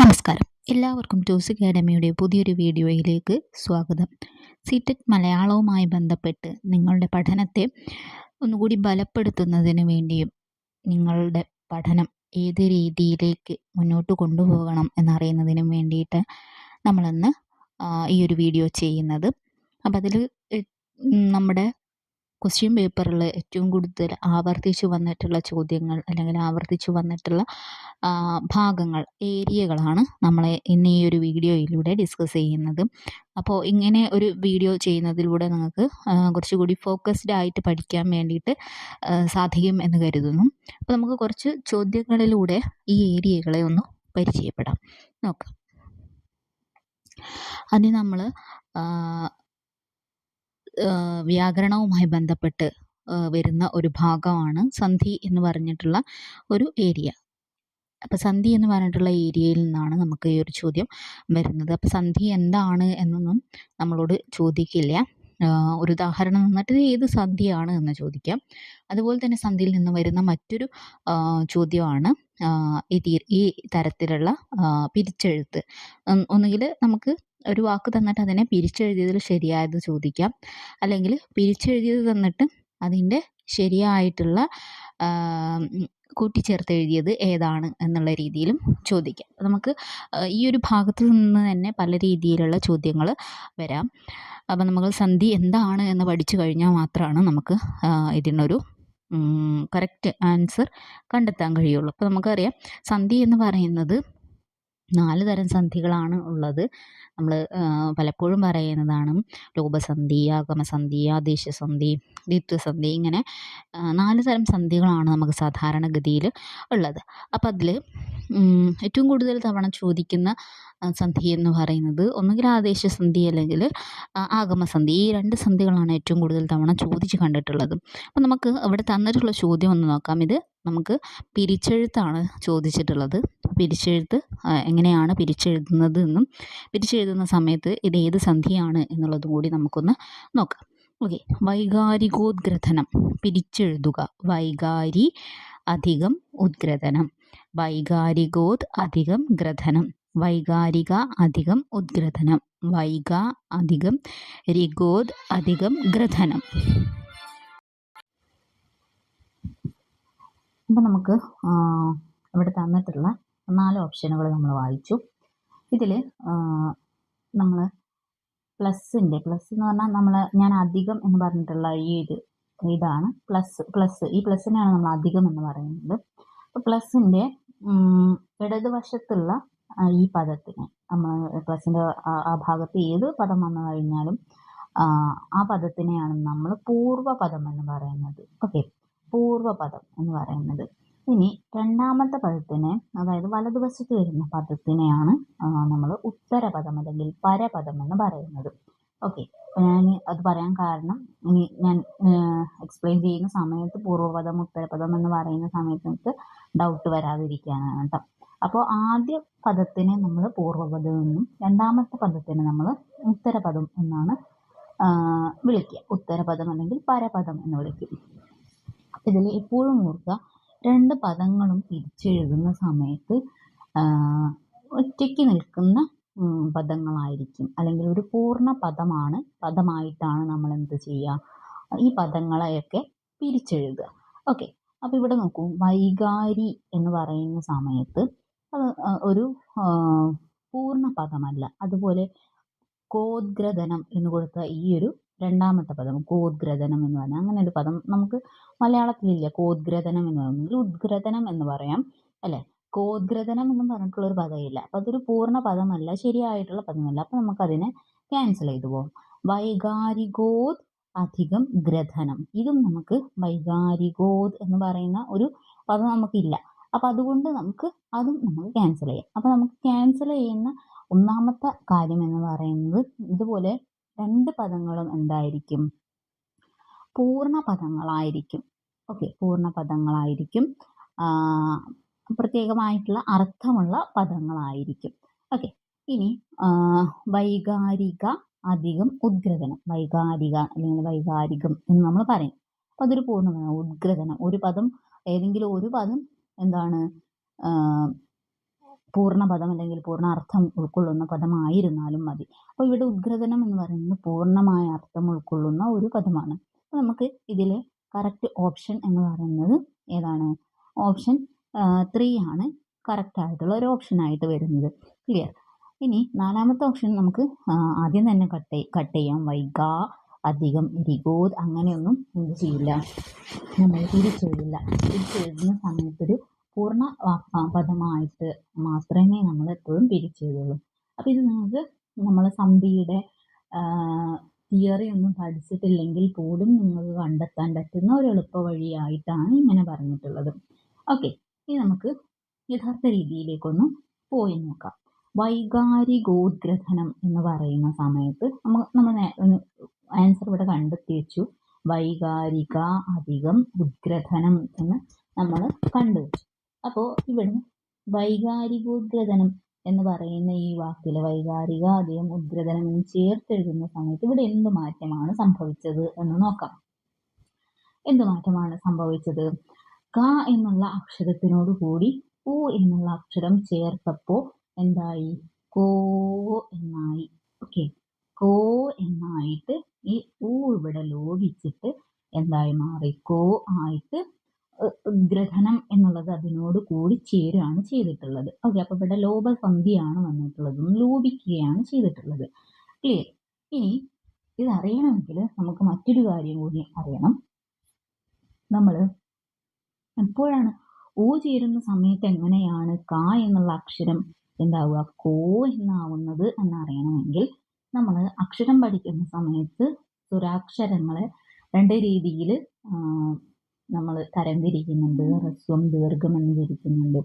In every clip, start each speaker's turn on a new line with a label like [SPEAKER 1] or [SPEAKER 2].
[SPEAKER 1] നമസ്കാരം. എല്ലാവർക്കും ടൂസ് അക്കാഡമിയുടെ പുതിയൊരു വീഡിയോയിലേക്ക് സ്വാഗതം. സിടെറ്റ് മലയാളവുമായി ബന്ധപ്പെട്ട് നിങ്ങളുടെ പഠനത്തെ ഒന്നുകൂടി ബലപ്പെടുത്തുന്നതിന് വേണ്ടിയും നിങ്ങളുടെ പഠനം ഏത് രീതിയിലേക്ക് മുന്നോട്ട് കൊണ്ടുപോകണം എന്നറിയുന്നതിനും വേണ്ടിയിട്ട് നമ്മളിന്ന് ഈ ഒരു വീഡിയോ ചെയ്യുന്നത്. അപ്പം അതിൽ നമ്മുടെ ക്വസ്റ്റ്യൻ പേപ്പറിൽ ഏറ്റവും കൂടുതൽ ആവർത്തിച്ചു വന്നിട്ടുള്ള ചോദ്യങ്ങൾ അല്ലെങ്കിൽ ആവർത്തിച്ചു വന്നിട്ടുള്ള ഭാഗങ്ങൾ, ഏരിയകളാണ് നമ്മൾ ഇന്ന് ഈ ഒരു വീഡിയോയിലൂടെ ഡിസ്കസ് ചെയ്യുന്നത്. അപ്പോൾ ഇങ്ങനെ ഒരു വീഡിയോ ചെയ്യുന്നതിലൂടെ നിങ്ങൾക്ക് കുറച്ചുകൂടി ഫോക്കസ്ഡ് ആയിട്ട് പഠിക്കാൻ വേണ്ടിയിട്ട് സാധിക്കും എന്ന് കരുതുന്നു. അപ്പോൾ നമുക്ക് കുറച്ച് ചോദ്യങ്ങളിലൂടെ ഈ ഏരിയകളെ ഒന്ന് പരിചയപ്പെടാം. നോക്കാം. അതിന് നമ്മൾ വ്യാകരണവുമായി ബന്ധപ്പെട്ട് വരുന്ന ഒരു ഭാഗമാണ് സന്ധി എന്ന് പറഞ്ഞിട്ടുള്ള ഒരു ഏരിയ. അപ്പോൾ സന്ധി എന്ന് പറഞ്ഞിട്ടുള്ള ഏരിയയിൽ നിന്നാണ് നമുക്ക് ഈ ഒരു ചോദ്യം വരുന്നത്. അപ്പോൾ സന്ധി എന്താണ് എന്നൊന്നും നമ്മളോട് ചോദിക്കില്ല. ഒരു ഉദാഹരണം തന്നിട്ട് ഏത് സന്ധിയാണ് എന്ന് ചോദിക്കാം. അതുപോലെ തന്നെ സന്ധിയിൽ നിന്ന് വരുന്ന മറ്റൊരു ചോദ്യമാണ് ഈ തരത്തിലുള്ള പിരിച്ചെഴുത്ത്. ഒന്നുകിൽ നമുക്ക് ഒരു വാക്ക് തന്നിട്ട് അതിനെ പിരിച്ചെഴുതിയതിൽ ശരിയായത് ചോദിക്കാം, അല്ലെങ്കിൽ പിരിച്ചെഴുതിയത് തന്നിട്ട് അതിൻ്റെ ശരിയായിട്ടുള്ള കൂട്ടിച്ചേർത്ത് എഴുതിയത് ഏതാണ് എന്നുള്ള രീതിയിലും ചോദിക്കാം. നമുക്ക് ഈ ഒരു ഭാഗത്തു നിന്ന് തന്നെ പല രീതിയിലുള്ള ചോദ്യങ്ങൾ വരാം. അപ്പം നമ്മൾ സന്ധി എന്താണ് എന്ന് പഠിച്ചു കഴിഞ്ഞാൽ മാത്രമാണ് നമുക്ക് ഇതിനൊരു കറക്റ്റ് ആൻസർ കണ്ടെത്താൻ കഴിയുള്ളൂ. അപ്പോൾ നമുക്കറിയാം സന്ധി എന്ന് പറയുന്നത് 4 തരം സന്ധികളാണ് ഉള്ളത്. നമ്മൾ പലപ്പോഴും പറയുന്നതാണ് ലോപസന്ധി, ആഗമസന്ധി, ആദേശസന്ധി, ദ്വിത്വസന്ധി, ഇങ്ങനെ 4 തരം സന്ധികളാണ് നമുക്ക് സാധാരണഗതിയിൽ ഉള്ളത്. അപ്പം അതിൽ ഏറ്റവും കൂടുതൽ തവണ ചോദിക്കുന്ന സന്ധി എന്ന് പറയുന്നത് ഒന്നുകിൽ ആദേശസന്ധി അല്ലെങ്കിൽ ആഗമസന്ധി. ഈ 2 സന്ധികളാണ് ഏറ്റവും കൂടുതൽ തവണ ചോദിച്ച് കണ്ടിട്ടുള്ളത്. അപ്പം നമുക്ക് ഇവിടെ തന്നിട്ടുള്ള ചോദ്യം ഒന്ന് നോക്കാം. ഇത് നമുക്ക് പിരിച്ചെഴുത്താണ് ചോദിച്ചിട്ടുള്ളത്. പിരിച്ചെഴുത്ത് എങ്ങനെയാണ് പിരിച്ചെഴുതുന്നത് എന്നും പിരിച്ചെഴുതുന്ന സമയത്ത് ഇത് ഏത് സന്ധിയാണ് എന്നുള്ളതും കൂടി നമുക്കൊന്ന് നോക്കാം. ഓക്കെ. വൈകാരികോദ്ഗ്രഥനം പിരിച്ചെഴുതുക. വൈകാരി അധികം ഉദ്ഗ്രഥനം. വൈകാരികോദ് അധികം ഗ്രഥനം. വൈകാരിക അധികം ഉദ്ഗ്രഥനം. വൈക അധികം രിഗോദ് അധികം ഗ്രഥനം. അപ്പം നമുക്ക് ഇവിടെ തന്നിട്ടുള്ള 4 ഓപ്ഷനുകൾ നമ്മൾ വായിച്ചു. ഇതിൽ നമ്മൾ പ്ലസ് എന്ന് പറഞ്ഞാൽ ഞാൻ അധികം എന്ന് പറഞ്ഞിട്ടുള്ള ഇതാണ് പ്ലസ്. ഈ പ്ലസ്സിനെയാണ് നമ്മൾ അധികം എന്ന് പറയുന്നത്. അപ്പോൾ പ്ലസിൻ്റെ ഇടതുവശത്തുള്ള ഈ പദത്തിനെ നമ്മൾ പ്ലസിൻ്റെ ആ ഭാഗത്ത് ഏത് പദം വന്നു കഴിഞ്ഞാലും ആ പദത്തിനെയാണ് നമ്മൾ പൂർവ്വപദം എന്ന് പറയുന്നത്. ഓക്കെ, പൂർവ്വപദം എന്ന് പറയുന്നത്. ഇനി രണ്ടാമത്തെ പദത്തിനെ, അതായത് വലതുവശത്ത് വരുന്ന പദത്തിനെയാണ് നമ്മൾ ഉത്തരപദം അല്ലെങ്കിൽ പരപദം എന്ന് പറയുന്നത്. ഓക്കെ, ഞാൻ അത് പറയാൻ കാരണം ഇനി ഞാൻ എക്സ്പ്ലെയിൻ ചെയ്യുന്ന സമയത്ത് പൂർവ്വപദം ഉത്തരപദം എന്ന് പറയുന്ന സമയത്ത് നമുക്ക് ഡൗട്ട് വരാതിരിക്കാനാണ് കേട്ടോ. അപ്പോൾ ആദ്യ പദത്തിനെ നമ്മൾ പൂർവ്വപദം എന്നും രണ്ടാമത്തെ പദത്തിനെ നമ്മൾ ഉത്തരപദം എന്നാണ് വിളിക്കുക. ഉത്തരപദം അല്ലെങ്കിൽ പരപദം എന്ന് വിളിക്കും. ഇതിൽ എപ്പോഴും ഓർക്കുക, 2 പദങ്ങളും പിരിച്ചെഴുതുന്ന സമയത്ത് ഒറ്റയ്ക്ക് നിൽക്കുന്ന പദങ്ങളായിരിക്കും, അല്ലെങ്കിൽ ഒരു പൂർണ്ണ പദമായിട്ടാണ് നമ്മൾ എന്ത് ചെയ്യുക, ഈ പദങ്ങളെയൊക്കെ പിരിച്ചെഴുതുക. ഓക്കെ, അപ്പോൾ ഇവിടെ നോക്കൂ, വൈകാരി എന്ന് പറയുന്ന സമയത്ത് അത് ഒരു പൂർണ്ണ പദമല്ല. അതുപോലെ കോദ്ഗ്രഥനം എന്ന് കൊടുത്ത ഈ ഒരു രണ്ടാമത്തെ പദം കോദ്ഗ്രഥനം എന്ന് പറഞ്ഞാൽ അങ്ങനെ ഒരു പദം നമുക്ക് മലയാളത്തിലില്ല. കോദ്ഗ്രഥനം എന്ന് പറയുന്നത് ഉദ്ഗ്രഥനം എന്ന് പറയാം അല്ലേ. കോദ്ഗ്രഥനം എന്നും പറഞ്ഞിട്ടുള്ളൊരു പദമില്ല. അപ്പം അതൊരു പൂർണ്ണ പദമല്ല, ശരിയായിട്ടുള്ള പദമല്ല. അപ്പം നമുക്കതിനെ ക്യാൻസൽ ചെയ്തു പോകും. വൈകാരികോദ് അധികം ഗ്രഥനം, ഇതും നമുക്ക് വൈകാരികോദ് എന്ന് പറയുന്ന ഒരു പദം നമുക്കില്ല. അപ്പം അതുകൊണ്ട് അതും നമുക്ക് ക്യാൻസൽ ചെയ്യാം. അപ്പം നമുക്ക് ക്യാൻസൽ ചെയ്യുന്ന ഒന്നാമത്തെ കാര്യം എന്ന് പറയുന്നത്, ഇതുപോലെ 2 പദങ്ങളും എന്തായിരിക്കും, പൂർണ്ണ പദങ്ങളായിരിക്കും. ഓക്കെ, പൂർണ്ണ പദങ്ങളായിരിക്കും, പ്രത്യേകമായിട്ടുള്ള അർത്ഥമുള്ള പദങ്ങളായിരിക്കും. ഓക്കെ, ഇനി വൈകാരിക അധികം ഉദ്ഗ്രഥനം. വൈകാരിക അല്ലെങ്കിൽ വൈകാരികം എന്ന് നമ്മൾ പറയും. അപ്പോൾ അതൊരു പൂർണ്ണപദം. ഉദ്ഗ്രഥനം, ഒരു പദം, ഏതെങ്കിലും ഒരു പദം എന്താണ് പൂർണ്ണപദം അല്ലെങ്കിൽ പൂർണ്ണ അർത്ഥം ഉൾക്കൊള്ളുന്ന പദമായിരുന്നാലും മതി. അപ്പോൾ ഇവിടെ ഉദ്ഗ്രഥനം എന്ന് പറയുന്നത് പൂർണ്ണമായ അർത്ഥം ഉൾക്കൊള്ളുന്ന ഒരു പദമാണ്. അപ്പോൾ നമുക്ക് ഇതിൽ കറക്റ്റ് ഓപ്ഷൻ എന്ന് പറയുന്നത് ഏതാണ്? ഓപ്ഷൻ 3 ആണ് കറക്റ്റ് ആയിട്ടുള്ള ഒരു ഓപ്ഷനായിട്ട് വരുന്നത്. ക്ലിയർ? ഇനി നാലാമത്തെ ഓപ്ഷൻ നമുക്ക് ആദ്യം തന്നെ കട്ട് ചെയ്യാം. വൈഗ അധികം രിഗോദ് അങ്ങനെയൊന്നും എന്ത് ചെയ്യില്ല, നമ്മൾ തിരിച്ചെഴുതില്ല. തിരിച്ചെഴുതുന്ന സമയത്തൊരു പൂർണ്ണ പദമായിട്ട് മാത്രമേ നമ്മൾ എപ്പോഴും പിരിച്ചെഴുതുള്ളൂ. അപ്പോൾ ഇത് നിങ്ങൾക്ക് നമ്മൾ സന്ധിയുടെ തിയറി ഒന്നും പഠിച്ചിട്ടില്ലെങ്കിൽ പോലും നിങ്ങൾക്ക് കണ്ടെത്താൻ പറ്റുന്ന ഒരു എളുപ്പ വഴിയായിട്ടാണ് ഇങ്ങനെ പറഞ്ഞിട്ടുള്ളത്. ഓക്കെ, ഇനി നമുക്ക് യഥാർത്ഥ രീതിയിലേക്കൊന്ന് പോയി നോക്കാം. വൈകാരികോദ്ഗ്രഥനം എന്ന് പറയുന്ന സമയത്ത് നമ്മൾ ആൻസർ ഇവിടെ കണ്ടെത്തി വെച്ചു. വൈകാരിക അധികം ഉദ്ഗ്രഥനം എന്ന് നമ്മൾ കണ്ടുവച്ചു. അപ്പോൾ ഇവിടെ വൈകാരികോദ്ഗ്രഥനം എന്ന് പറയുന്ന ഈ വാക്കിൽ വൈകാരിക അധികം ഉദ്ഗ്രഥനം എന്ന് ചേർത്തെഴുതുന്ന സമയത്ത് ഇവിടെ എന്ത് മാറ്റമാണ് സംഭവിച്ചത് എന്ന് നോക്കാം. എന്ത് മാറ്റമാണ് സംഭവിച്ചത്? ക എന്നുള്ള അക്ഷരത്തിനോട് കൂടി ഉ എന്നുള്ള അക്ഷരം ചേർത്തപ്പോൾ എന്തായി? കോ എന്നായി. ഓക്കെ, കോ എന്നായിട്ട് ഈ ഉ ഇവിടെ ലോപിച്ചിട്ട് എന്തായി മാറി? കോ ആയിട്ട് ഗ്രഥനം എന്നുള്ളത് അതിനോട് കൂടി ചേരുകയാണ് ചെയ്തിട്ടുള്ളത്. ഓക്കെ, അപ്പോൾ ഇവിടെ ലോപസന്ധിയാണ് വന്നിട്ടുള്ളത്, ലോപിക്കുകയാണ് ചെയ്തിട്ടുള്ളത്. ക്ലിയർ? ഇനി ഇതറിയണമെങ്കിൽ നമുക്ക് മറ്റൊരു കാര്യം കൂടി അറിയണം. നമ്മൾ എപ്പോഴാണ് ഓ ചേരുന്ന സമയത്ത് എങ്ങനെയാണ് ക എന്നുള്ള അക്ഷരം എന്താവുക? കോ എന്നാവുന്നത് എന്നറിയണമെങ്കിൽ നമ്മൾ അക്ഷരം പഠിക്കുന്ന സമയത്ത് സ്വരാക്ഷരങ്ങളെ രണ്ട് രീതിയിൽ നമ്മൾ തരംതിരിക്കുന്നുണ്ട്. ഹ്രസ്വം, ദീർഘം എന്ന് തിരിക്കുന്നുണ്ട്.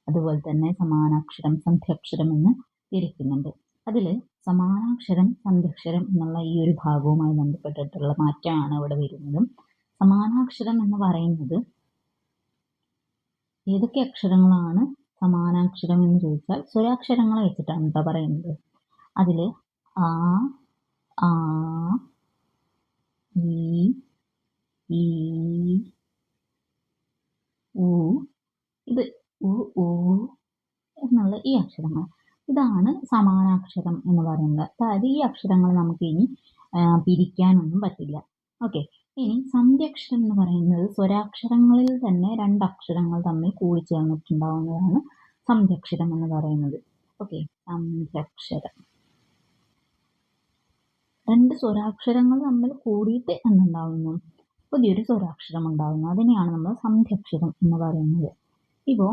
[SPEAKER 1] അതുപോലെ തന്നെ സമാനാക്ഷരം, സന്ധ്യാക്ഷരം എന്ന് തിരിക്കുന്നുണ്ട്. അതിൽ സമാനാക്ഷരം, സന്ധ്യാക്ഷരം എന്നുള്ള ഈ ഒരു ഭാഗവുമായി ബന്ധപ്പെട്ടിട്ടുള്ള മാറ്റമാണ് ഇവിടെ വരുന്നത്. സമാനാക്ഷരം എന്ന് പറയുന്നത് ഏതൊക്കെ അക്ഷരങ്ങളാണ് സമാനാക്ഷരം എന്ന് ചോദിച്ചാൽ സ്വരാക്ഷരങ്ങളെ വെച്ചിട്ടാണ് കേട്ടോ പറയുന്നത്. അതിൽ ആ, ആ, ഈ, ഉ, ഇത് ഉ, ഊ എന്നുള്ള ഈ അക്ഷരങ്ങൾ, ഇതാണ് സമാനാക്ഷരം എന്ന് പറയുന്നത്. അതായത് ഈ അക്ഷരങ്ങൾ നമുക്ക് ഇനി പിരിക്കാനൊന്നും പറ്റില്ല. ഓക്കെ, ഇനി സന്ധ്യാക്ഷരം എന്ന് പറയുന്നത് സ്വരാക്ഷരങ്ങളിൽ തന്നെ രണ്ട് അക്ഷരങ്ങൾ തമ്മിൽ കൂടിച്ചേർന്നിട്ടുണ്ടാവുന്നതാണ് സന്ധ്യാക്ഷരം എന്ന് പറയുന്നത്. ഓക്കെ, സന്ധ്യാക്ഷരം രണ്ട് സ്വരാക്ഷരങ്ങൾ തമ്മിൽ കൂടിയിട്ട് എന്തുണ്ടാവുന്നു? പുതിയൊരു സ്വരാക്ഷരം ഉണ്ടാവുന്നു. അതിനെയാണ് നമ്മൾ സന്ധ്യാക്ഷരം എന്ന് പറയുന്നത്. ഇപ്പോൾ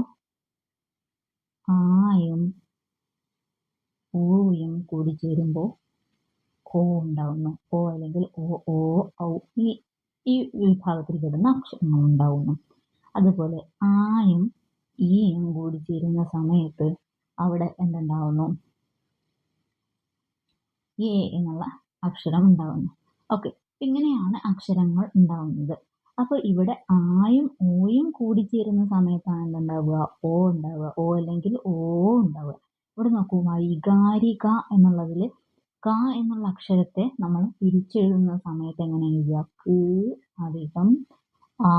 [SPEAKER 1] ആയും ഊയും കൂടി ചേരുമ്പോൾ ഓ ഉണ്ടാവുന്നു. ഓ അല്ലെങ്കിൽ ഓ, ഓ, ഔ ഈ വിഭാഗത്തിൽ പെടുന്ന അക്ഷരങ്ങൾ ഉണ്ടാവുന്നു. അതുപോലെ ആയും ഈയും കൂടി ചേരുന്ന സമയത്ത് അവിടെ എന്തുണ്ടാവുന്നു? എ എന്നുള്ള അക്ഷരം ഉണ്ടാവുന്നു. ഓക്കെ, ഇങ്ങനെയാണ് അക്ഷരങ്ങൾ ഉണ്ടാവുന്നത്. അപ്പോൾ ഇവിടെ ആയും ഓയും കൂടി ചേരുന്ന സമയത്താണ് എന്തുണ്ടാവുക? ഓ ഉണ്ടാവുക. ഓ അല്ലെങ്കിൽ ഓ ഉണ്ടാവുക. ഇവിടെ നോക്കൂ, വൈകാരിക എന്നുള്ളതിൽ ക എന്നുള്ള അക്ഷരത്തെ നമ്മൾ തിരിച്ചെഴുതുന്ന സമയത്ത് എങ്ങനെ എഴുതുക? ക് അധികം ആ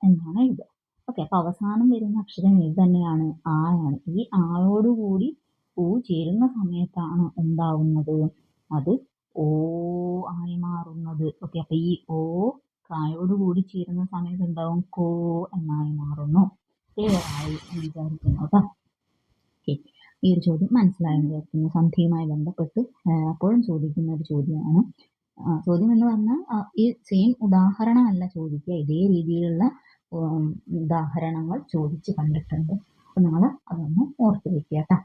[SPEAKER 1] എന്നാണ് എഴുതുക. ഓക്കെ, അപ്പോൾ അവസാനം വരുന്ന അക്ഷരം ഇത് തന്നെയാണ്, ആയാണ്. ഈ ആയോടുകൂടി ഊ ചേരുന്ന സമയത്താണ് ഉണ്ടാവുന്നത്, അത് ഓ ആയി മാറുന്നത്. ഓക്കെ, അപ്പോൾ ഈ ഓ കായോടുകൂടി ചേരുന്ന സമയത്ത് ഉണ്ടാവും കോ എന്നായി മാറുന്നു. ക്ലിയർ ആയി എന്ന് വിചാരിക്കുന്നു കേട്ടോ. ഓക്കെ, ഈ ഒരു ചോദ്യം മനസ്സിലായെന്ന് വിചാരിക്കുന്നു. സന്ധിയുമായി ബന്ധപ്പെട്ട് എപ്പോഴും ചോദിക്കുന്ന ഒരു ചോദ്യമാണ്. ചോദ്യം എന്ന് പറഞ്ഞാൽ ഈ സെയിം ഉദാഹരണമല്ല ചോദിക്കുക, ഇതേ രീതിയിലുള്ള ഉദാഹരണങ്ങൾ ചോദിച്ച് കണ്ടിട്ടുണ്ട്. അപ്പം നിങ്ങൾ അതൊന്ന് ഓർത്ത് വയ്ക്കുക കേട്ടോ.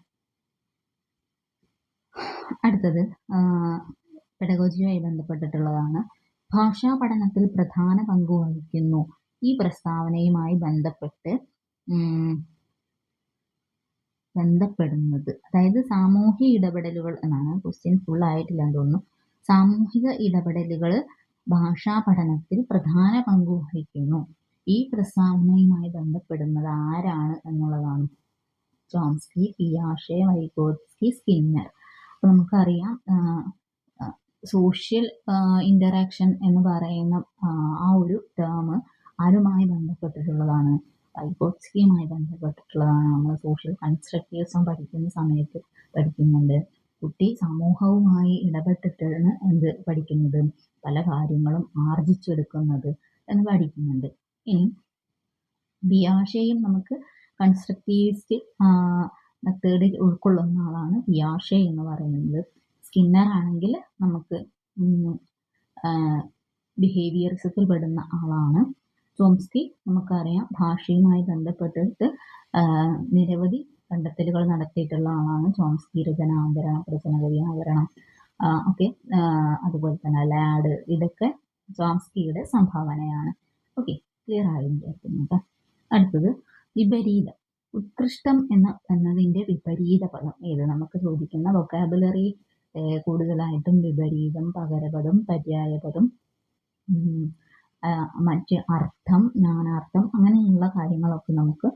[SPEAKER 1] അടുത്തത് പെഡഗോജിയുമായി ബന്ധപ്പെട്ടിട്ടുള്ളതാണ്. ഭാഷാ പഠനത്തിൽ പ്രധാന പങ്ക് വഹിക്കുന്നു. ഈ പ്രസ്താവനയുമായി ബന്ധപ്പെടുന്നത്, അതായത് സാമൂഹിക ഇടപെടലുകൾ എന്നാണ്. ക്വസ്റ്റ്യൻ ഫുൾ ആയിട്ടില്ലെന്ന് തോന്നുന്നു. സാമൂഹിക ഇടപെടലുകൾ ഭാഷാ പഠനത്തിൽ പ്രധാന പങ്ക് വഹിക്കുന്നു. ഈ പ്രസ്താവനയുമായി ബന്ധപ്പെടുന്നത് ആരാണ് എന്നുള്ളതാണ്. ചോംസ്കി, പിയാഷെ, വൈഗോട്സ്കി, സ്കിന്നർ. അപ്പോൾ നമുക്കറിയാം സോഷ്യൽ ഇൻ്ററാക്ഷൻ എന്ന് പറയുന്ന ആ ഒരു ടേം ആരുമായി ബന്ധപ്പെട്ടിട്ടുള്ളതാണ്? വൈഗോട്സ്കിയുമായി ബന്ധപ്പെട്ടിട്ടുള്ളതാണ്. നമ്മൾ സോഷ്യൽ കൺസ്ട്രക്റ്റിവിസം പഠിക്കുന്ന സമയത്ത് പഠിക്കുന്നുണ്ട്. കുട്ടി സമൂഹവുമായി ഇടപെട്ടിട്ടാണ് എന്ത് പഠിക്കുന്നത്, പല കാര്യങ്ങളും ആർജിച്ചെടുക്കുന്നത് എന്ന് പഠിക്കുന്നുണ്ട്. ഇനി പിയാഷെയും നമുക്ക് കൺസ്ട്രക്റ്റിവിസ്റ്റ് മെത്തേഡിൽ ഉൾക്കൊള്ളുന്ന ആളാണ് പിയാഷെ എന്ന് പറയുന്നത്. സ്കിന്നർ ആണെങ്കിൽ നമുക്ക് ബിഹേവിയറിസത്തിൽ പെടുന്ന ആളാണ്. ചോംസ്കി നമുക്കറിയാം ഭാഷയുമായി ബന്ധപ്പെട്ടിട്ട് നിരവധി കണ്ടെത്തലുകൾ നടത്തിയിട്ടുള്ള ആളാണ്. ചോംസ്കി രചനാന്തരണം, പ്രചനവ്യാകരണം ഒക്കെ, അതുപോലെ തന്നെ ലാഡ്, ഇതൊക്കെ ചോംസ്കിയുടെ സംഭാവനയാണ്. ഓക്കെ, ക്ലിയർ ആയി വിചാരിക്കുന്നു. അടുത്തത് വിപരീതം. ഉത്കൃഷ്ടം എന്നതിൻ്റെ വിപരീത പദം ഏത്? നമുക്ക് ചോദിക്കുന്ന വൊക്കാബുലറി കൂടുതലായിട്ടും വിപരീതം, പകരപദം, പര്യായപദം, മറ്റ് അർത്ഥം, ജ്ഞാനാർത്ഥം, അങ്ങനെയുള്ള കാര്യങ്ങളൊക്കെ നമുക്ക്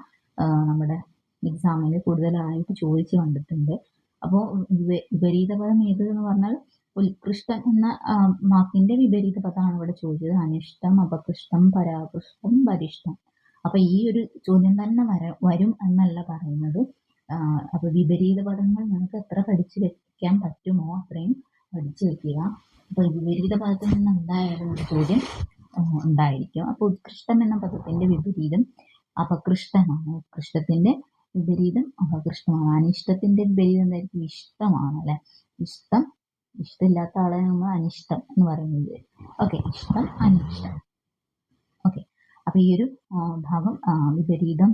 [SPEAKER 1] നമ്മുടെ എക്സാമിൽ കൂടുതലായിട്ട് ചോദിച്ചു കണ്ടിട്ടുണ്ട്. അപ്പോൾ വിപരീത പദം ഏത് എന്ന് പറഞ്ഞാൽ ഉത്കൃഷ്ടം എന്ന വാക്കിന്റെ വിപരീത പദമാണ് ഇവിടെ ചോദിച്ചത്. അനിഷ്ടം, അപകൃഷ്ടം, പരാകൃഷ്ടം, വരിഷ്ടം. അപ്പൊ ഈ ഒരു ചോദ്യം തന്നെ വരും എന്നല്ല പറയുന്നത്. അപ്പൊ വിപരീത പദങ്ങൾ നമുക്ക് എത്ര പഠിച്ചു വെക്കാൻ പറ്റുമോ അത്രയും പഠിച്ചു വെക്കുക. അപ്പൊ വിപരീത പദത്തിൽ നിന്ന് എന്തായാലും ഒരു ചോദ്യം ഉണ്ടായിരിക്കും. അപ്പൊ ഉത്കൃഷ്ടം എന്ന പദത്തിന്റെ വിപരീതം അപകൃഷ്ടമാണ്. ഉത്കൃഷ്ടത്തിന്റെ വിപരീതം അപകൃഷ്ടമാണ്. അനിഷ്ടത്തിന്റെ വിപരീതം എന്തായിരിക്കും? ഇഷ്ടമാണ് അല്ലെ. ഇഷ്ടമില്ലാത്ത ആളെ നമ്മൾ അനിഷ്ടം എന്ന് പറയുന്നത്. ഓക്കെ, ഇഷ്ടം, അനിഷ്ടം. ഓക്കെ, അപ്പൊ ഈ ഒരു ഭാഗം വിപരീതം,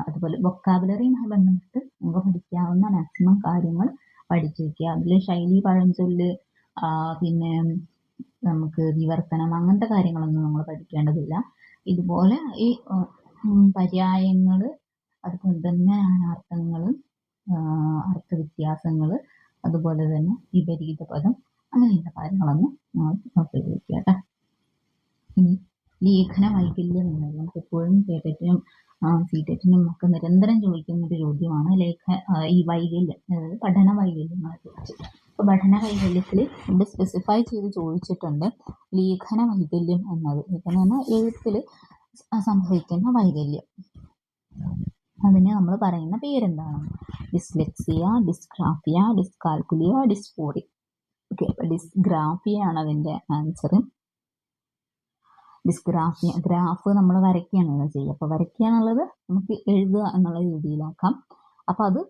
[SPEAKER 1] അതുപോലെ വൊക്കാബുലറിയുമായി ബന്ധപ്പെട്ട് നമുക്ക് പഠിക്കാവുന്ന മാക്സിമം കാര്യങ്ങൾ പഠിച്ചു വയ്ക്കുക. അതിൽ ശൈലി, പഴഞ്ചൊല്ല്, പിന്നെ നമുക്ക് വിവർത്തനം, അങ്ങനത്തെ കാര്യങ്ങളൊന്നും നമ്മൾ പഠിക്കേണ്ടതില്ല. ഇതുപോലെ ഈ പര്യായങ്ങൾ, അതുപോലെ തന്നെ അനാർത്ഥങ്ങൾ, അർത്ഥവ്യത്യാസങ്ങൾ, അതുപോലെ തന്നെ വിപരീത പദം, അങ്ങനെയുള്ള കാര്യങ്ങളൊന്നും നമ്മൾ നോക്കി വയ്ക്കുക കേട്ടോ. ഇനി ലേഖന വൈകല്യം എന്നത് നമുക്ക് എപ്പോഴും കേട്ടിട്ടും സീറ്ററ്റിനും ഒക്കെ നിരന്തരം ചോദിക്കുന്ന ഒരു ചോദ്യമാണ് ഈ വൈകല്യം, അതായത് പഠന വൈകല്യങ്ങളെ കുറിച്ച്. അപ്പോൾ പഠന വൈകല്യത്തിൽ ഇവിടെ സ്പെസിഫൈ ചെയ്ത് ചോദിച്ചിട്ടുണ്ട് ലേഖന വൈകല്യം എന്നത്. ലേഖനം എന്നാൽ എഴുത്തിൽ സംഭവിക്കുന്ന വൈകല്യം. അതിന് നമ്മൾ പറയുന്ന പേരെന്താണ്? Dyslexia, dysgraphia, dyscalculia, dysphoria. Okay, അപ്പോൾ ഡിസ്ഗ്രാഫിയ ആണ് അതിൻ്റെ ആൻസർ. ഡിസ്ഗ്രാഫിയ, ഗ്രാഫ് നമ്മൾ വരയ്ക്കുകയാണല്ലോ ചെയ്യുക. അപ്പോൾ വരയ്ക്കുക എന്നുള്ളത് നമുക്ക് എഴുതുക എന്നുള്ള രീതിയിലാക്കാം. അപ്പോൾ അത്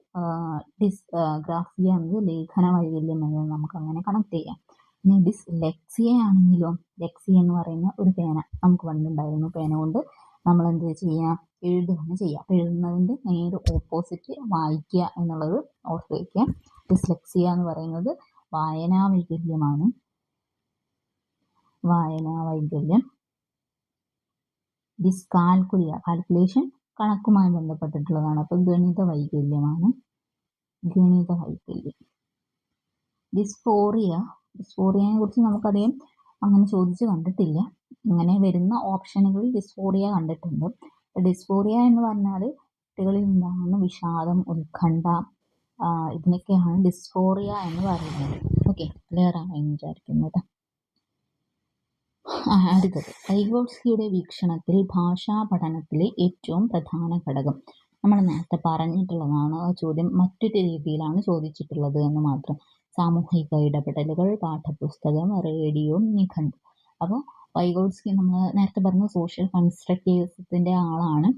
[SPEAKER 1] ഡിസ്ഗ്രാഫിയ എന്നത് ലേഖന വൈകല്യം എന്നത് നമുക്ക് അങ്ങനെ കണക്ട് ചെയ്യാം. ഇനി ഡിസ്ലെക്സിയ ആണെങ്കിലോ, ലെക്സിയ എന്ന് പറയുന്ന ഒരു പേന നമുക്ക് പണ്ടുണ്ടായിരുന്നു. പേന കൊണ്ട് നമ്മൾ എന്ത് ചെയ്യുക? എഴുതുകയാണ് ചെയ്യുക. അപ്പോൾ എഴുതുന്നതിൻ്റെ നേരെ ഓപ്പോസിറ്റ് വായിക്കുക എന്നുള്ളത് ഓർത്ത് വയ്ക്കുക. ഡിസ്ലെക്സിയ എന്ന് പറയുന്നത് വായനാ വൈകല്യമാണ്. വായനാ വൈകല്യം. ഡിസ്കാൽക്കുലിയ, കാൽക്കുലേഷൻ, കണക്കുമായി ബന്ധപ്പെട്ടിട്ടുള്ളതാണ്. അപ്പോൾ ഗണിത വൈകല്യമാണ്. ഗണിത വൈകല്യം. ഡിസ്ഫോറിയയെ കുറിച്ച് നമുക്കറിയാം, അങ്ങനെ ചോദിച്ച് കണ്ടിട്ടില്ല. ഇങ്ങനെ വരുന്ന ഓപ്ഷനുകളിൽ ഡിസ്ഫോറിയ കണ്ടിട്ടുണ്ട്. ഡിസ്ഫോറിയ എന്ന് പറഞ്ഞാൽ കുട്ടികളിൽ ഉണ്ടാകുന്ന വിഷാദം, ഉത്കണ്ഠ, ഇതിനൊക്കെയാണ് ഡിസ്ഫോറിയ എന്ന് പറയുന്നത്. ഓക്കെ, ക്ലിയർ ആണെന്ന് വിചാരിക്കുന്നത്. അടുത്തത്, വൈഗോട്സ്കിയുടെ വീക്ഷണത്തിൽ ഭാഷാ പഠനത്തിലെ ഏറ്റവും പ്രധാന ഘടകം. നമ്മൾ നേരത്തെ പറഞ്ഞിട്ടുള്ളതാണ്. ചോദ്യം മറ്റൊരു രീതിയിലാണ് ചോദിച്ചിട്ടുള്ളത് എന്ന് മാത്രം. സാമൂഹിക ഇടപെടലുകൾ, പാഠപുസ്തകം, റേഡിയോ, നിഘണ്ടു. അപ്പോൾ വൈഗോട്സ്കി നമ്മൾ നേരത്തെ പറഞ്ഞ സോഷ്യൽ കൺസ്ട്രക്റ്റിവിസത്തിൻ്റെ ആളാണ്.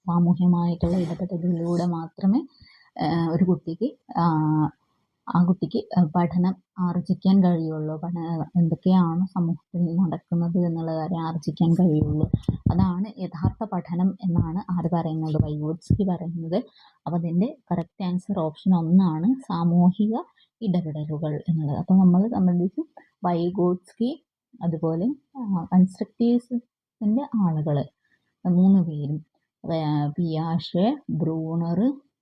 [SPEAKER 1] സാമൂഹ്യമായിട്ടുള്ള ഇടപെടലിലൂടെ മാത്രമേ ഒരു കുട്ടിക്ക് പഠനം ആർജിക്കാൻ കഴിയുള്ളൂ. എന്തൊക്കെയാണ് സമൂഹത്തിൽ നടക്കുന്നത് എന്നുള്ള കാര്യം ആർജിക്കാൻ കഴിയുള്ളൂ. അതാണ് യഥാർത്ഥ പഠനം എന്നാണ് ആര് പറയുന്നത്? വൈഗോട്സ്കി പറയുന്നത്. അപ്പോൾ അതിൻ്റെ കറക്റ്റ് ആൻസർ ഓപ്ഷൻ 1 സാമൂഹിക ഇടപെടലുകൾ എന്നുള്ളത്. അപ്പോൾ നമ്മൾ സംബന്ധിച്ച് വൈഗോട്സ്കി, അതുപോലെ കൺസ്ട്രക്റ്റിവിസത്തിൻ്റെ ആളുകൾ 3 പേരും, പിയാഷെ, ബ്രൂണർ,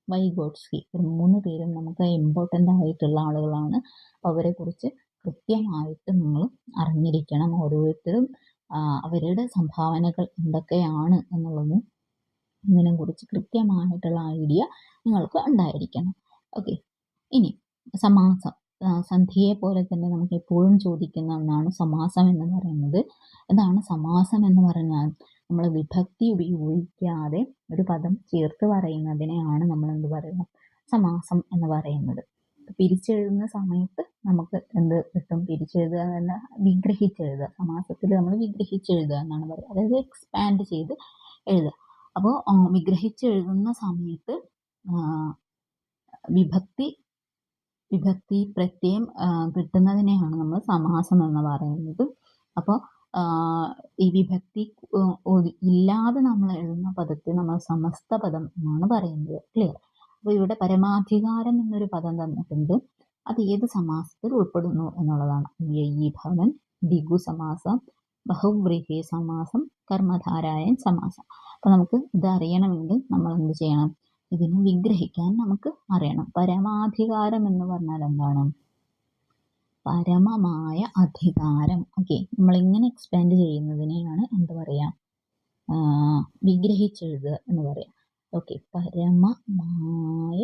[SPEAKER 1] വൈഗോട്സ്കി, 3 പേരും നമുക്ക് ഇമ്പോർട്ടൻ്റ് ആയിട്ടുള്ള ആളുകളാണ്. അവരെ കുറിച്ച് കൃത്യമായിട്ട് നിങ്ങൾ അറിഞ്ഞിരിക്കണം. ഓരോരുത്തരും അവരുടെ സംഭാവനകൾ എന്തൊക്കെയാണ് എന്നുള്ളത് ഇതിനെക്കുറിച്ച് കൃത്യമായിട്ടുള്ള ഐഡിയ നിങ്ങൾക്ക് ഉണ്ടായിരിക്കണം. ഓക്കെ, ഇനി സമാസം. സന്ധിയെ പോലെ തന്നെ നമുക്ക് എപ്പോഴും ചോദിക്കുന്ന ഒന്നാണ് സമാസം എന്ന് പറയുന്നത്. എന്താണ് സമാസം എന്ന് പറഞ്ഞാൽ? നമ്മൾ വിഭക്തി ഉപയോഗിക്കാതെ ഒരു പദം ചേർത്ത് പറയുന്നതിനെയാണ് നമ്മൾ എന്ത് പറയുക, സമാസം എന്ന് പറയുന്നത്. പിരിച്ചെഴുതുന്ന സമയത്ത് നമുക്ക് എന്ത് കിട്ടും? പിരിച്ചെഴുതുക എന്ന വിഗ്രഹിച്ചെഴുതുക. സമാസത്തിൽ നമ്മൾ വിഗ്രഹിച്ചെഴുതുക എന്നാണ് പറയുക, അതായത് എക്സ്പാൻഡ് ചെയ്ത് എഴുതുക. അപ്പോൾ വിഗ്രഹിച്ചെഴുതുന്ന സമയത്ത് വിഭക്തി പ്രത്യയം കിട്ടുന്നതിനെയാണ് നമ്മൾ സമാസം എന്ന് പറയുന്നത്. അപ്പോൾ ഈ വിഭക്തി ഇല്ലാതെ നമ്മൾ എഴുതുന്ന പദത്തെ നമ്മൾ സമസ്ത പദം എന്നാണ് പറയുന്നത്. ക്ലിയർ? അപ്പോൾ ഇവിടെ പരമാധികാരം എന്നൊരു പദം തന്നിട്ടുണ്ട്. അത് ഏത് സമാസത്തിൽ ഉൾപ്പെടുന്നു എന്നുള്ളതാണ്. വ്യയീഭവൻ, ദിഗു സമാസം, ബഹുവ്രീഹി സമാസം, കർമ്മധാരായൻ സമാസം. അപ്പോൾ നമുക്ക് ഇത് അറിയണമെങ്കിൽ നമ്മൾ എന്ത് ചെയ്യണം? ഇതിനെ വിഗ്രഹിക്കാൻ നമുക്ക് അറിയണം. പരമാധികാരം എന്ന് പറഞ്ഞാൽ എന്താണ്? പരമമായ അധികാരം. ഓക്കെ, നമ്മളിങ്ങനെ എക്സ്പാൻഡ് ചെയ്യുന്നതിനെയാണ് എന്ത് പറയാം? വിഗ്രഹിച്ചെഴുതുക എന്ന് പറയാം. ഓക്കെ, പരമമായ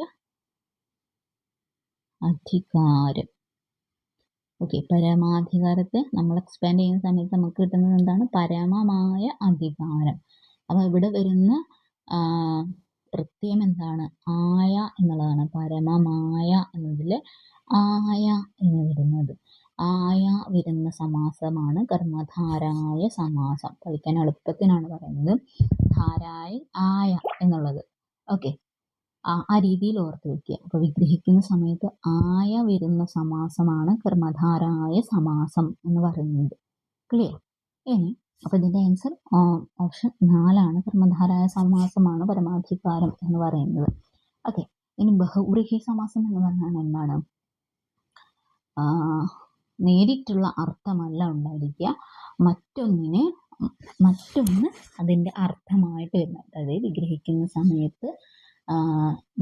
[SPEAKER 1] അധികാരം. ഓക്കെ, പരമാധികാരത്തെ നമ്മൾ എക്സ്പാൻഡ് ചെയ്യുന്ന സമയത്ത് നമുക്ക് കിട്ടുന്നത് എന്താണ്? പരമമായ അധികാരം. അപ്പോൾ ഇവിടെ വരുന്ന പ്രത്യയം എന്താണ്? ആയ എന്നുള്ളതാണ്. പരമമായ എന്നതിൽ ആയ എന്ന് വരുന്നത്. ആയ വരുന്ന സമാസമാണ് കർമ്മധാരായ സമാസം. പഠിക്കാൻ എളുപ്പത്തിനാണ് പറയുന്നത്. ധാരായ ആയ എന്നുള്ളത്. ഓക്കെ, ആ രീതിയിൽ ഓർത്ത് വയ്ക്കുക. അപ്പോൾ വിഗ്രഹിക്കുന്ന സമയത്ത് ആയ വരുന്ന സമാസമാണ് കർമ്മധാരായ സമാസം എന്ന് പറയുന്നത്. ക്ലിയർ? ഇനി അപ്പോൾ ഇതിൻ്റെ ആൻസർ ഓപ്ഷൻ 4 കർമ്മധാരായ സമാസമാണ് പരമാധികാരം എന്ന് പറയുന്നത്. ഓക്കെ, ഇനി ബഹുവ്രീഹി സമാസം എന്ന് പറഞ്ഞാൽ എന്താണ്? നേരിട്ടുള്ള അർത്ഥമല്ല ഉണ്ടായിരിക്കുക, മറ്റൊന്ന് അതിൻ്റെ അർത്ഥമായിട്ട് വരുന്നത്. അതായത് വിഗ്രഹിക്കുന്ന സമയത്ത്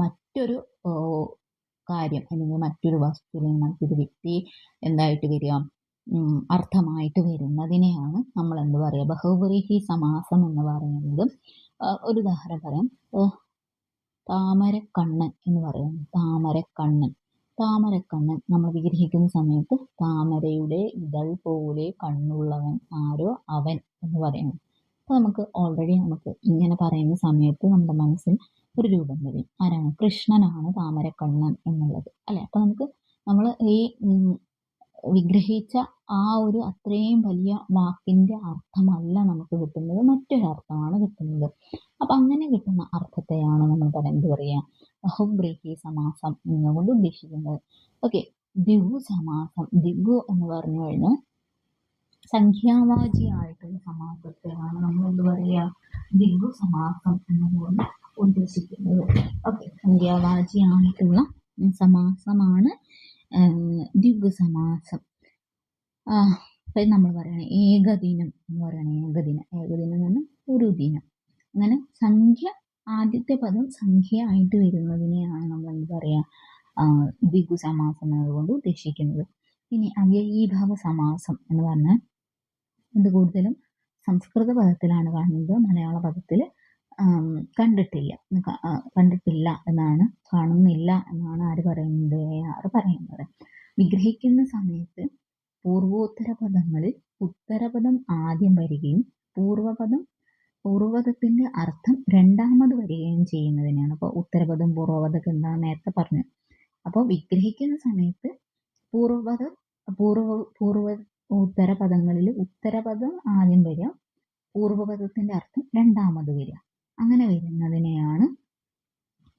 [SPEAKER 1] മറ്റൊരു കാര്യം അല്ലെങ്കിൽ മറ്റൊരു വസ്തു അല്ലെങ്കിൽ മറ്റൊരു വ്യക്തി എന്തായിട്ട് വരിക? അർത്ഥമായിട്ട് വരുന്നതിനെയാണ് നമ്മൾ എന്ത് പറയുക? ബഹുവ്രീഹി സമാസം എന്ന് പറയുന്നത്. ഒരു ഉദാഹരണം പറയാം. താമരക്കണ്ണൻ എന്ന് പറയുന്നു. താമരക്കണ്ണൻ നമ്മൾ വിഗ്രഹിക്കുന്ന സമയത്ത് താമരയുടെ ഇതൾ പോലെ കണ്ണുള്ളവൻ ആരോ അവൻ എന്ന് പറയുന്നു. അപ്പോൾ നമുക്ക് ഓൾറെഡി ഇങ്ങനെ പറയുന്ന സമയത്ത് നമ്മുടെ മനസ്സിൽ ഒരു രൂപം വരും. ആരാണ്? കൃഷ്ണനാണ് താമരക്കണ്ണൻ എന്നുള്ളത്, അല്ലെ? അപ്പോൾ നമ്മൾ ഈ വിഗ്രഹിച്ച ആ ഒരു അത്രയും വലിയ വാക്കിൻ്റെ അർത്ഥമല്ല നമുക്ക് കിട്ടുന്നത്, മറ്റൊരു അർത്ഥമാണ് കിട്ടുന്നത്. അപ്പം അങ്ങനെ കിട്ടുന്ന അർത്ഥത്തെയാണ് നമ്മൾ എന്ത് പറയുക? ബഹുവ്രീഹി സമാസം എന്നുകൊണ്ട് ഉദ്ദേശിക്കുന്നത്. ഓക്കെ, ദിഗു സമാസം. ദിഗു എന്ന് പറഞ്ഞു കഴിഞ്ഞാൽ സംഖ്യാവാചിയായിട്ടുള്ള സമാസത്തെയാണ് നമ്മൾ എന്ത് പറയുക? ദിഗു സമാസം എന്നുകൊണ്ട് ഉദ്ദേശിക്കുന്നത്. ഓക്കെ, സംഖ്യാവാചിയായിട്ടുള്ള സമാസമാണ് ദിഗു സമാസം. അപ്പം നമ്മൾ പറയണേ ഏകദിനം എന്ന് പറയണേ. ഏകദിനം എന്ന് പറഞ്ഞാൽ ഒരു ദിനം. അങ്ങനെ ആദ്യത്തെ പദം സംഖ്യ ആയിട്ട് വരുന്നതിനെയാണ് നമ്മൾ എന്ത് പറയുക? ദിഗു സമാസം എന്നതുകൊണ്ട് ഉദ്ദേശിക്കുന്നത്. ഇനി അവ്യയീഭാവ സമാസം എന്ന് പറഞ്ഞാൽ ഇത് കൂടുതലും സംസ്കൃത പദത്തിലാണ് കാണുന്നത്. മലയാള പദത്തിൽ കണ്ടിട്ടില്ല എന്നാണ്, കാണുന്നില്ല എന്നാണ് ആര് പറയുന്നത്? പറയുന്നത്. വിഗ്രഹിക്കുന്ന സമയത്ത് പൂർവോത്തര പദങ്ങളിൽ ഉത്തരപദം ആദ്യം വരികയും പൂർവപദത്തിന്റെ അർത്ഥം രണ്ടാമത് വരികയും ചെയ്യുന്നതിനാണ്. അപ്പോൾ ഉത്തരപദം പൂർവപദം എന്താണ് നേരത്തെ പറഞ്ഞു. അപ്പോൾ വിഗ്രഹിക്കുന്ന സമയത്ത് ഉത്തരപദങ്ങളിൽ ഉത്തരപദം ആദ്യം വരിക, പൂർവപദത്തിന്റെ അർത്ഥം രണ്ടാമത് വരിക. അങ്ങനെ വരുന്നതിനെയാണ്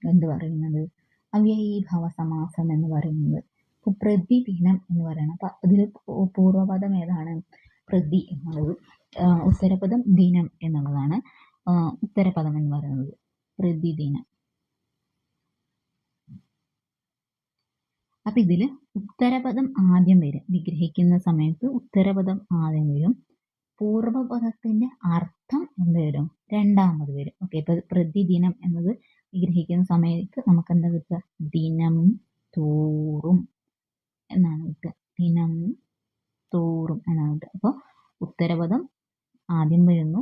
[SPEAKER 1] എന്ത് പറയുന്നത്? അവ്യയീഭാവ സമാസം എന്ന് പറയുന്നത്. ഇപ്പോൾ പ്രതിദിനം എന്ന് പറയുന്നത്, അപ്പം ഇതിൽ പൂർവപദം ഏതാണ്? പ്രതി എന്നുള്ളത്. ഉത്തരപദം ദിനം എന്നുള്ളതാണ് ഉത്തരപദം എന്ന് പറയുന്നത്. പ്രതിദിനം. അപ്പം ഇതിൽ ഉത്തരപദം ആദ്യം വരും. വിഗ്രഹിക്കുന്ന സമയത്ത് ഉത്തരപദം ആദ്യം വരും. പൂർവപദത്തിന്റെ അർത്ഥം എന്ത് വരും? രണ്ടാമത് വരും. ഓക്കെ, ഇപ്പൊ പ്രതിദിനം എന്നത് വിഗ്രഹിക്കുന്ന സമയത്ത് നമുക്ക് എന്താ കിട്ടുക? ദിനം തോറും എന്നാണ് കിട്ടുക. ദിനം തോറും എന്നാണ് കിട്ടുക. അപ്പോൾ ഉത്തരപദം ആദ്യം വരുന്നു,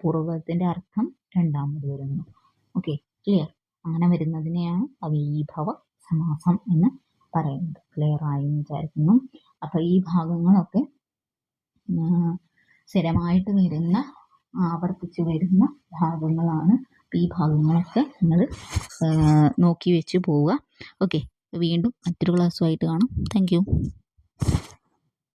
[SPEAKER 1] പൂർവപദത്തിന്റെ അർത്ഥം രണ്ടാമത് വരുന്നു. Okay, clear? അങ്ങനെ വരുന്നതിനെയാണ് അവ്യയീഭാവ സമാസം എന്ന് പറയുന്നത്. ക്ലിയർ ആയി എന്ന് വിചാരിക്കുന്നു. അപ്പൊ ഈ ഭാഗങ്ങളൊക്കെ സ്ഥിരമായിട്ട് വരുന്ന ആവർത്തിച്ച് വരുന്ന ഭാഗങ്ങളാണ്. ഈ ഭാഗങ്ങളൊക്കെ നിങ്ങൾ നോക്കി വെച്ച് പോവുക. ഓക്കെ, വീണ്ടും മറ്റൊരു ക്ലാസ്സുമായിട്ട് കാണാം. Thank you.